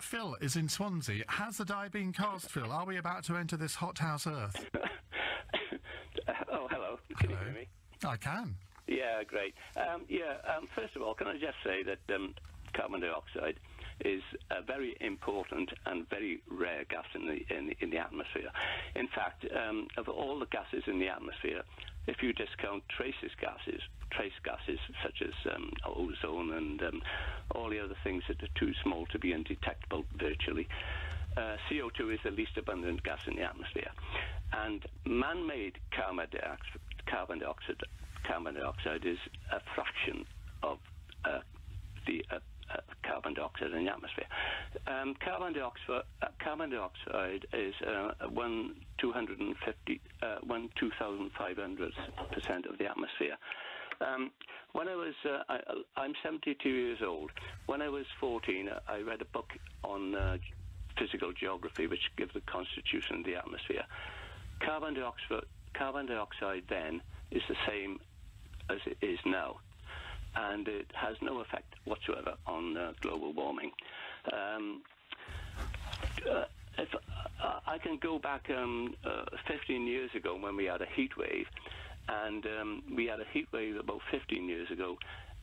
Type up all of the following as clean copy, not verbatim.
Phil is in Swansea. Has the die been cast, Phil? Are we about to enter this hothouse Earth? Oh, hello. Can you hear me? I can. Yeah, great. First of all, can I just say that carbon dioxide is a very important and very rare gas in the atmosphere. In fact, of all the gases in the atmosphere, if you discount trace gases such as ozone and all the other things that are too small to be undetectable virtually, CO2 is the least abundant gas in the atmosphere. And man-made carbon dioxide is a fraction of the carbon dioxide in the atmosphere. Carbon dioxide is 1/2500% of the atmosphere. When I was, I'm 72 years old. When I was 14, I read a book on physical geography, which gives the constitution of the atmosphere. Carbon dioxide then is the same as it is now, and it has no effect whatsoever on global warming. If I can go back 15 years ago when we had a heat wave, and we had a heat wave about 15 years ago,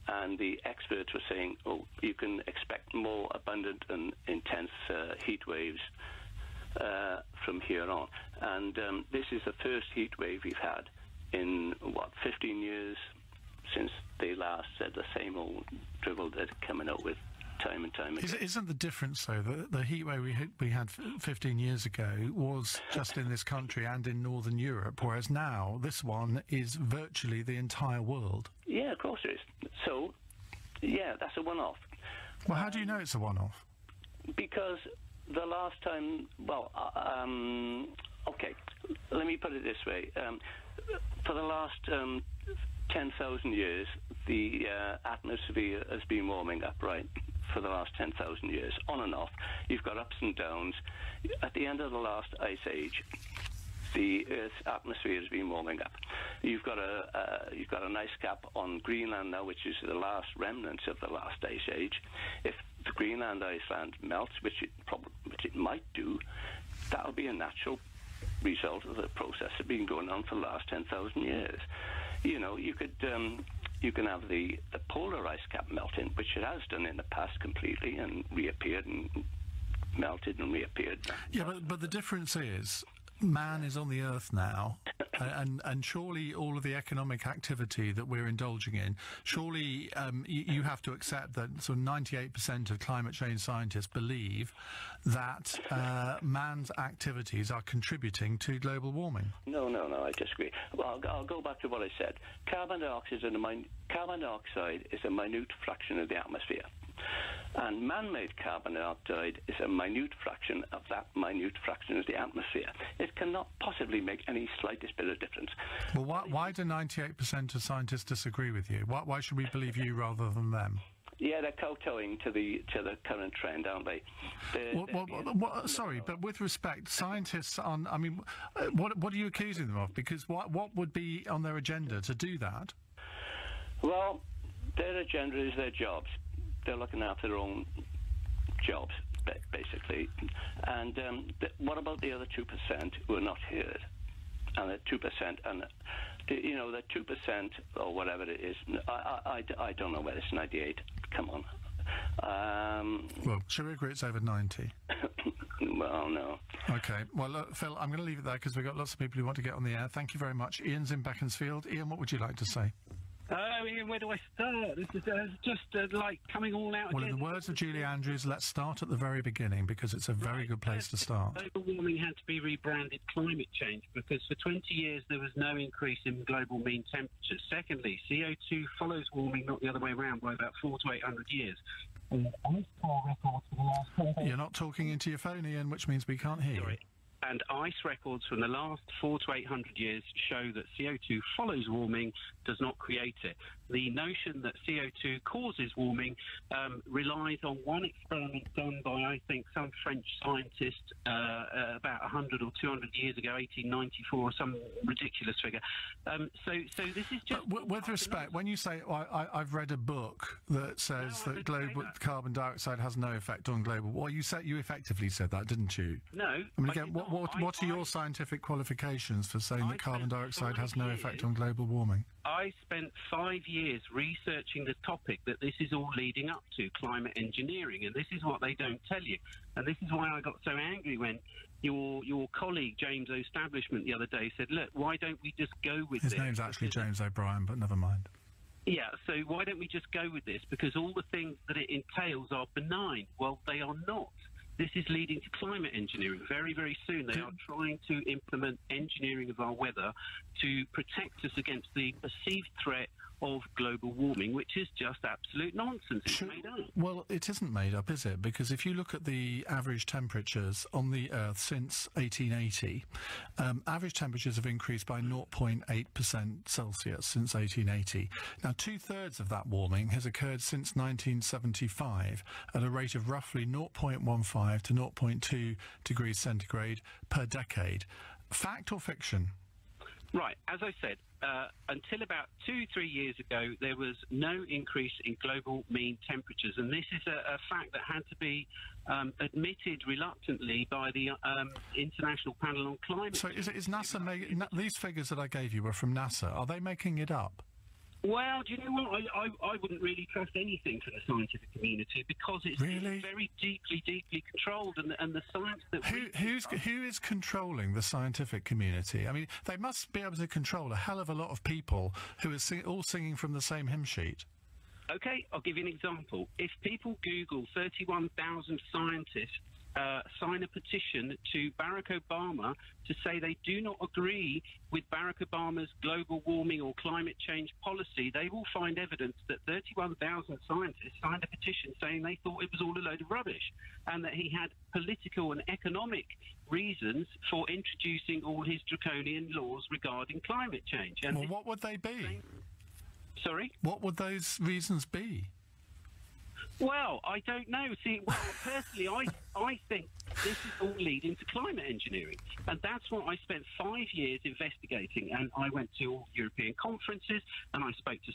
and the experts were saying, oh, you can expect more abundant and intense heat waves from here on. And this is the first heat wave we've had in, 15 years since they last said the same old drivel they're coming out with time and time again. Isn't the difference, though, that the heat wave we had 15 years ago was just in this country and in Northern Europe, whereas now this one is virtually the entire world? Yeah, of course it is. So, yeah, that's a one-off. Well, how do you know it's a one-off? Because the last time, okay, let me put it this way. For the last 10,000 years, the atmosphere has been warming up, right? For the last 10,000 years, on and off. You've got ups and downs. At the end of the last ice age, the Earth's atmosphere has been warming up. You've got an ice cap on Greenland now, which is the last remnants of the last ice age. If the Greenland iceland melts, which it might do, that'll be a natural result of the process that's been going on for the last 10,000 years. You know, you can have the polar ice cap melting, which it has done in the past completely, and reappeared and melted and reappeared. Yeah, but the difference is, man is on the Earth now, and surely all of the economic activity that we're indulging in, surely you have to accept that sort of 98% of climate change scientists believe that man's activities are contributing to global warming. No, I disagree. Well, I'll go back to what I said. Carbon dioxide is a minute fraction of the atmosphere. And man-made carbon dioxide is a minute fraction of that minute fraction of the atmosphere. It cannot possibly make any slightest bit of difference. Well, why do 98% of scientists disagree with you? Why should we believe you rather than them? Yeah, they're kowtowing to the current trend, aren't they? Sorry, but with respect, scientists on. I mean, what are you accusing them of? Because what would be on their agenda to do that? Well, their agenda is their jobs. They're looking after their own jobs, basically. And what about the other 2% who are not heard? And the 2%, and the 2% or whatever it is, I don't know whether it's 98. Come on. Well, shall we agree it's over 90? Well, no. Okay. Well, look, Phil, I'm going to leave it there because we've got lots of people who want to get on the air. Thank you very much. Iain's in Beaconsfield. Iain, what would you like to say? Ian, where do I start? This is just like coming all out Well, again. in the words of Julie Andrews, let's start at the very beginning because it's a very good place to start. Global warming had to be rebranded climate change because for 20 years there was no increase in global mean temperature. Secondly, CO2 follows warming, not the other way around, by about 400 to 800 years. You're not talking into your phone, Iain, which means we can't hear you. And ice records from the last 400 to 800 years show that CO2 follows warming, does not create it. the notion that CO2 causes warming relies on one experiment done by, I think, some French scientist about 100 or 200 years ago, 1894, or some ridiculous figure. So this is just... With respect, when you say, I've read a book that says that global carbon dioxide has no effect on global... Well, you effectively said that, didn't you? No. I mean, again, what are your scientific qualifications for saying that carbon dioxide has no effect on global warming? I spent 5 years researching the topic that this is all leading up to, climate engineering, and this is what they don't tell you. And this is why I got so angry when your colleague, James O'Stablishment, the other day said, look, why don't we just go with this? His name's actually James O'Brien, but never mind. Yeah, so why don't we just go with this? Because all the things that it entails are benign. Well, they are not. This is leading to climate engineering. Very, very soon they are trying to implement engineering of our weather to protect us against the perceived threat of global warming, which is just absolute nonsense. It's made up. Well, it isn't made up, is it? Because if you look at the average temperatures on the Earth since 1880, average temperatures have increased by 0.8% Celsius since 1880. Now, 2/3 of that warming has occurred since 1975 at a rate of roughly 0.15 to 0.2 degrees centigrade per decade. Fact or fiction? Right, as I said, until about 2-3 years ago, there was no increase in global mean temperatures, and this is a fact that had to be admitted reluctantly by the International Panel on Climate Change. So is NASA these figures that I gave you were from NASA? Are they making it up? Well, do you know what? I wouldn't really trust anything from the scientific community because it's very deeply controlled, and the science that who is controlling the scientific community? I mean, they must be able to control a hell of a lot of people who are all singing from the same hymn sheet. Okay, I'll give you an example. If people Google 31,000 scientists sign a petition to Barack Obama to say they do not agree with Barack Obama's global warming or climate change policy, they will find evidence that 31,000 scientists signed a petition saying they thought it was all a load of rubbish and that he had political and economic reasons for introducing all his draconian laws regarding climate change. And well, what would they be? Sorry? What would those reasons be? Well, I don't know. See, well, personally, I think this is all leading to climate engineering. And that's what I spent 5 years investigating. And I went to all European conferences, and I spoke to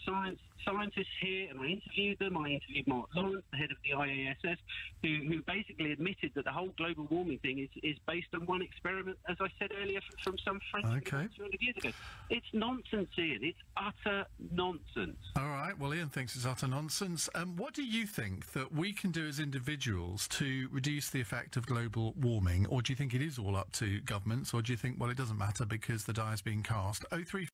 scientists here, and I interviewed them. I interviewed Mark Lawrence, the head of the IASF, who basically admitted that the whole global warming thing is based on one experiment, as I said earlier, from some French 200 years ago. It's nonsense, Ian. It's utter nonsense. All right. Well, Ian thinks it's utter nonsense. What do you think that we can do as individuals to reduce the effect of global warming? Or do you think it is all up to governments? Or do you think, well, it doesn't matter because the die is being cast? 03